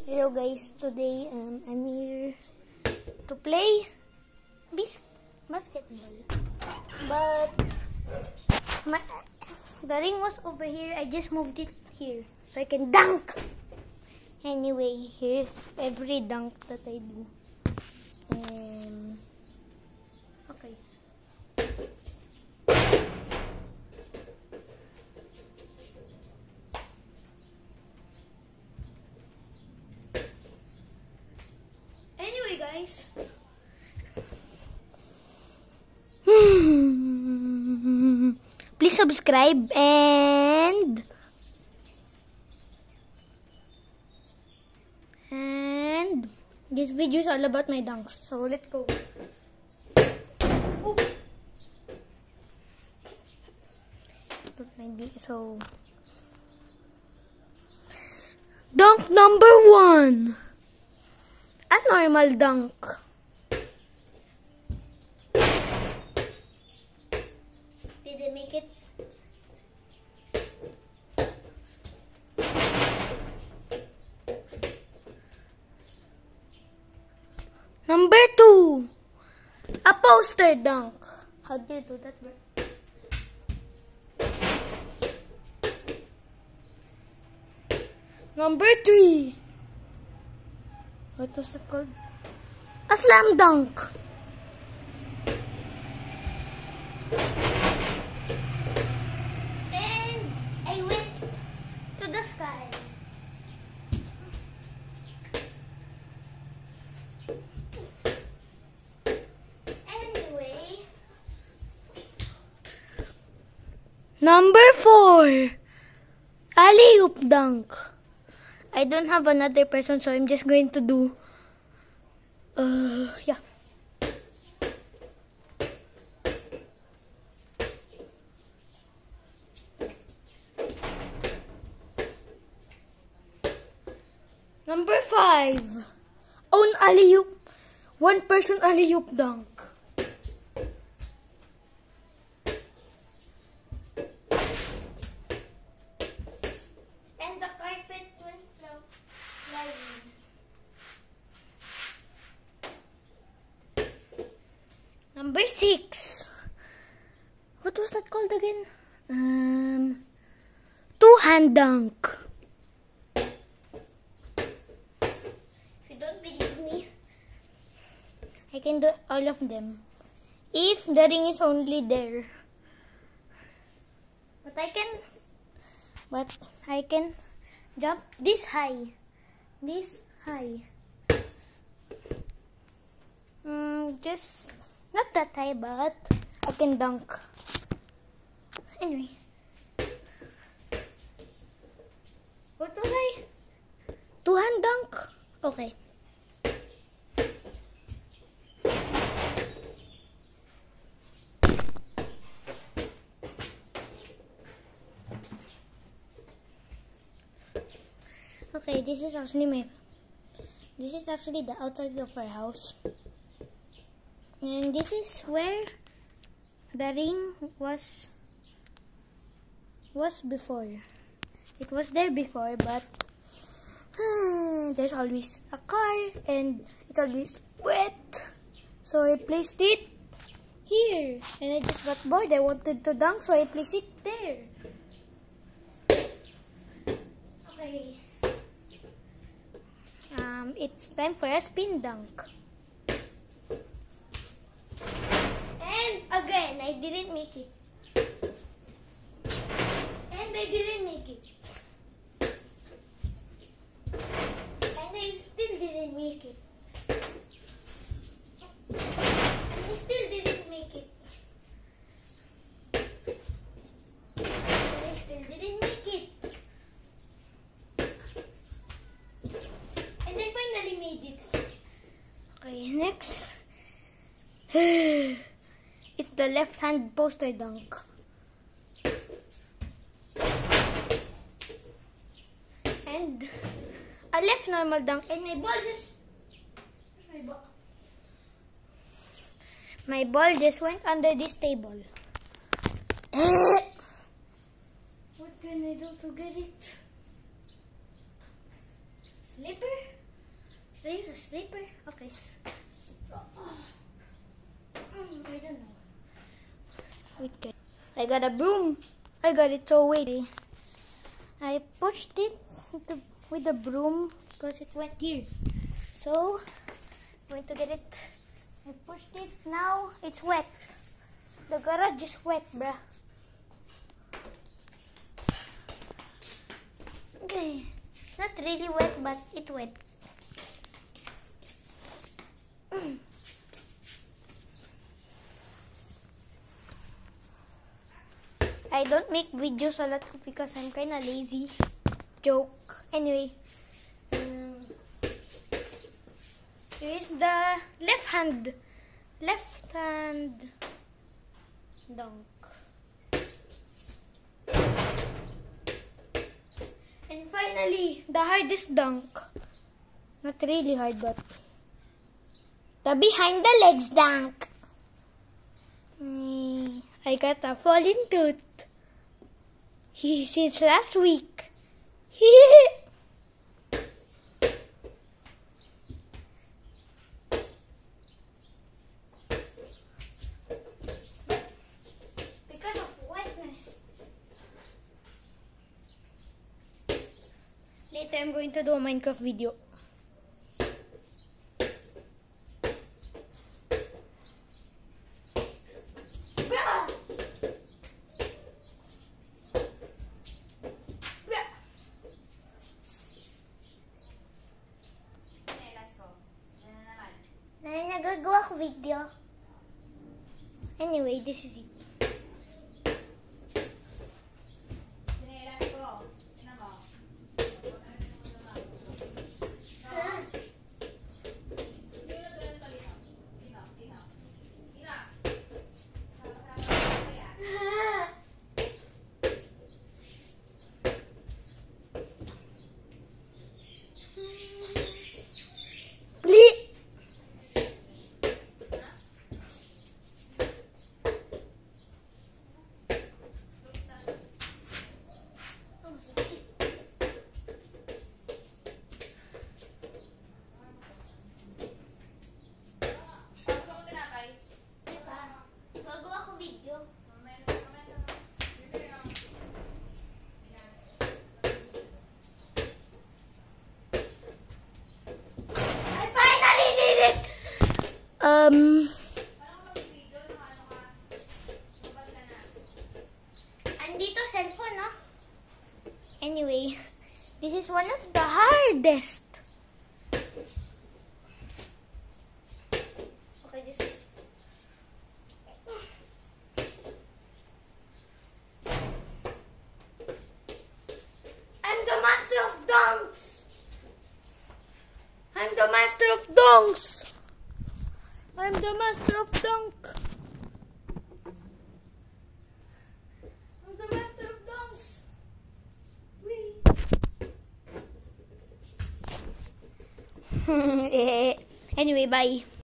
Hello guys, today I'm here to play basketball, but the ring was over here. I just moved it here so I can dunk. Anyway, here's every dunk that I do. Okay. Anyway, guys. Please subscribe and this video is all about my dunks. So let's go. So dunk number 1. A normal dunk. Did I make it? Number 2. A poster dunk. How do you do that, bro? Number 3. What was that called? A slam dunk. And I went to the sky. Anyway. Number 4. Alley-oop dunk. I don't have another person, so I'm just going to do, yeah. Number 5. Own alley-oop. 1 person alley-oop dunk. Number 6. What was that called again? 2-hand dunk. If you don't believe me, I can do all of them. If the ring is only there. But I can jump this high. This high. Just not that high, but I can dunk. Anyway. What was I? 2-hand dunk? Okay. Okay, this is actually the outside of our house. And this is where the ring was before. It was there before, but there's always a car and it's always wet. So I placed it here. And I just got bored. I wanted to dunk, so I placed it there. Okay. It's time for a spin dunk. Again, I didn't make it. And I didn't make it. And I still didn't make it. And I still didn't make it. And I still didn't make it. And I finally made it. Okay, next. It's the left-hand poster dunk. And a left normal dunk. And my ball just... My ball just went under this table. What can I do to get it? Slipper? I use a slipper? Okay. I don't know. Wait, I got a broom. I got it, so wait. I pushed it with the broom because it went here. So, I'm going to get it. I pushed it. Now, it's wet. The garage is wet, bruh. Okay. Not really wet, but it's wet. I don't make videos a lot because I'm kind of lazy. Joke. Anyway. Here's the left hand dunk. And finally, the hardest dunk. Not really hard, but the behind the legs dunk. I got a fallen tooth. Since last week. Because of wetness. Later I'm going to do a Minecraft video. Nagagawa ko video. Anyway, this is it. Andito cellphone, no? Anyway, this is one of the hardest. Okay, this. I'm the master of dunks. I'm the master of dunks. I'm the master of dunk. I'm the master of dunks. Wee. Anyway, bye.